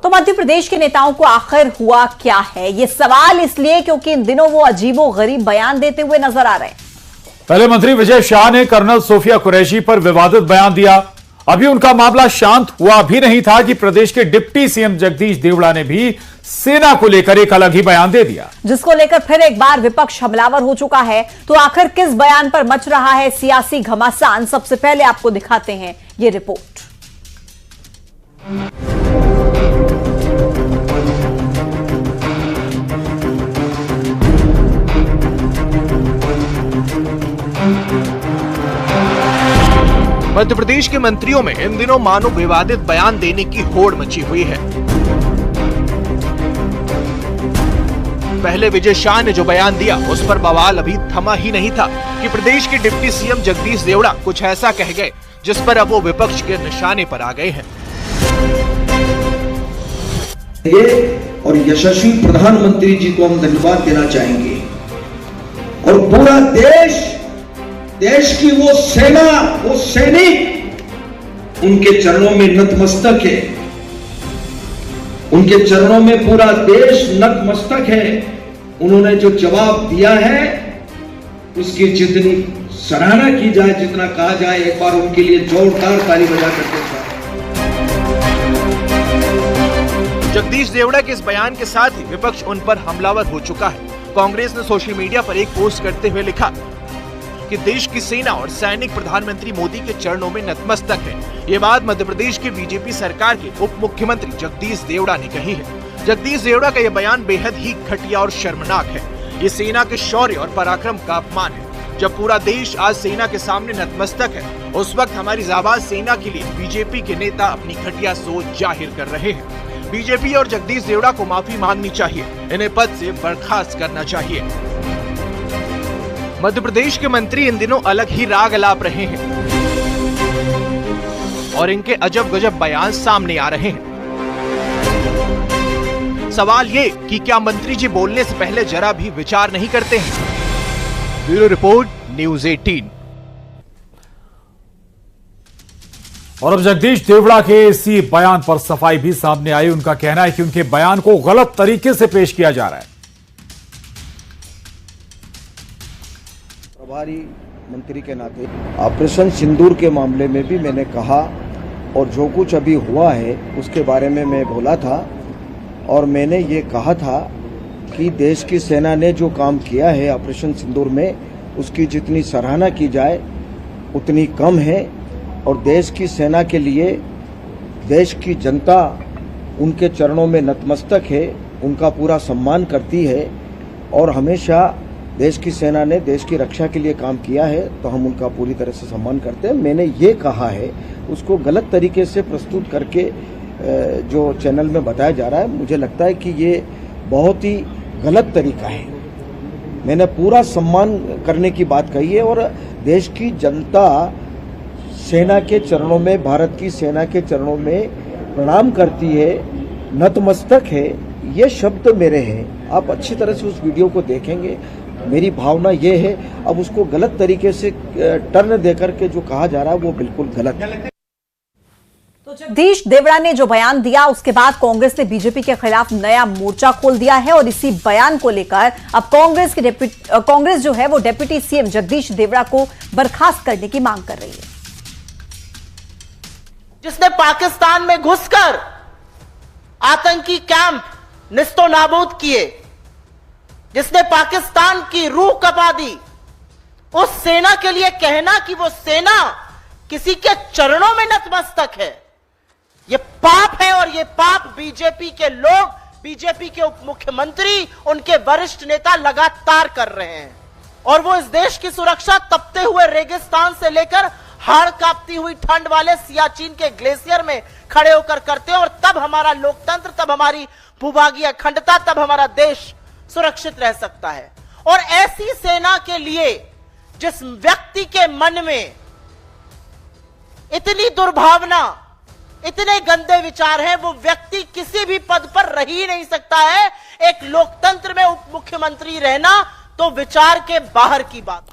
तो मध्य प्रदेश के नेताओं को आखिर हुआ क्या है, ये सवाल इसलिए क्योंकि इन दिनों वो अजीबोगरीब बयान देते हुए नजर आ रहे हैं। पहले मंत्री विजय शाह ने कर्नल सोफिया कुरैशी पर विवादित बयान दिया। अभी उनका मामला शांत हुआ भी नहीं था कि प्रदेश के डिप्टी सीएम जगदीश देवड़ा ने भी सेना को लेकर एक अलग ही बयान दे दिया, जिसको लेकर फिर एक बार विपक्ष हमलावर हो चुका है। तो आखिर किस बयान पर मच रहा है सियासी घमासान, सबसे पहले आपको दिखाते हैं ये रिपोर्ट। मध्य प्रदेश के मंत्रियों में इन दिनों मानो विवादित बयान देने की होड़ मची हुई है। पहले विजय शाह ने जो बयान दिया उस पर बवाल अभी थमा ही नहीं था कि प्रदेश के डिप्टी सीएम जगदीश देवड़ा कुछ ऐसा कह गए जिस पर अब वो विपक्ष के निशाने पर आ गए हैं। और यशस्वी प्रधानमंत्री जी को हम धन्यवाद देना चाहेंगे और पूरा देश की वो सेना, वो सैनिक उनके चरणों में नतमस्तक है। उनके चरणों में पूरा देश नतमस्तक है। उन्होंने जो जवाब दिया है उसकी जितनी सराहना की जाए, जितना कहा जाए, एक बार उनके लिए जोरदार ताली बजा करके जगदीश देवड़ा के इस बयान के साथ ही विपक्ष उन पर हमलावर हो चुका है। कांग्रेस ने सोशल मीडिया पर एक पोस्ट करते हुए लिखा कि देश की सेना और सैनिक प्रधानमंत्री मोदी के चरणों में नतमस्तक है। ये बात मध्य प्रदेश के बीजेपी सरकार के उप मुख्यमंत्री जगदीश देवड़ा ने कही है। जगदीश देवड़ा का यह बयान बेहद ही घटिया और शर्मनाक है। ये सेना के शौर्य और पराक्रम का अपमान है। जब पूरा देश आज सेना के सामने नतमस्तक है, उस वक्त हमारी जाबाज सेना के लिए बीजेपी के नेता अपनी घटिया सोच जाहिर कर रहे हैं। बीजेपी और जगदीश देवड़ा को माफी मांगनी चाहिए, इन्हें पद से बर्खास्त करना चाहिए। मध्य प्रदेश के मंत्री इन दिनों अलग ही राग अलाप रहे हैं और इनके अजब गजब बयान सामने आ रहे हैं। सवाल ये कि क्या मंत्री जी बोलने से पहले जरा भी विचार नहीं करते हैं? Bureau report, news 18। और अब जगदीश देवड़ा के इसी बयान पर सफाई भी सामने आई। उनका कहना है कि उनके बयान को गलत तरीके से पेश किया जा रहा है। प्रभारी मंत्री के नाते ऑपरेशन सिंदूर के मामले में भी मैंने कहा और जो कुछ अभी हुआ है उसके बारे में मैं बोला था और मैंने ये कहा था कि देश की सेना ने जो काम किया है ऑपरेशन सिंदूर में उसकी जितनी सराहना की जाए उतनी कम है और देश की सेना के लिए देश की जनता उनके चरणों में नतमस्तक है, उनका पूरा सम्मान करती है और हमेशा देश की सेना ने देश की रक्षा के लिए काम किया है तो हम उनका पूरी तरह से सम्मान करते हैं। मैंने ये कहा है उसको गलत तरीके से प्रस्तुत करके जो चैनल में बताया जा रहा है, मुझे लगता है कि ये बहुत ही गलत तरीका है। मैंने पूरा सम्मान करने की बात कही है और देश की जनता सेना के चरणों में, भारत की सेना के चरणों में प्रणाम करती है, नतमस्तक है। ये शब्द मेरे हैं। आप अच्छी तरह से उस वीडियो को देखेंगे। मेरी भावना ये है, अब उसको गलत तरीके से टर्न देकर के जो कहा जा रहा है वो बिल्कुल गलत है। तो जगदीश देवड़ा ने जो बयान दिया उसके बाद कांग्रेस ने बीजेपी के खिलाफ नया मोर्चा खोल दिया है और इसी बयान को लेकर अब कांग्रेस जो है वो डिप्टी सीएम जगदीश देवड़ा को बर्खास्त करने की मांग कर रही है। जिसने पाकिस्तान में घुसकर आतंकी कैंप निस्तो नाबूद किए, जिसने पाकिस्तान की रूह कपा दी, उस सेना के लिए कहना कि वो सेना किसी के चरणों में नतमस्तक है, ये पाप है। और ये पाप बीजेपी के लोग, बीजेपी के उप मुख्यमंत्री, उनके वरिष्ठ नेता लगातार कर रहे हैं। और वो इस देश की सुरक्षा तपते हुए रेगिस्तान से लेकर हाड़ कांपती हुई ठंड वाले सियाचिन के ग्लेशियर में खड़े होकर करते हैं। और तब हमारा लोकतंत्र, तब हमारी भूभागीय अखंडता, तब हमारा देश सुरक्षित रह सकता है। और ऐसी सेना के लिए जिस व्यक्ति के मन में इतनी दुर्भावना, इतने गंदे विचार हैं, वो व्यक्ति किसी भी पद पर रह ही नहीं सकता है। एक लोकतंत्र में उप मुख्यमंत्री रहना तो विचार के बाहर की बात।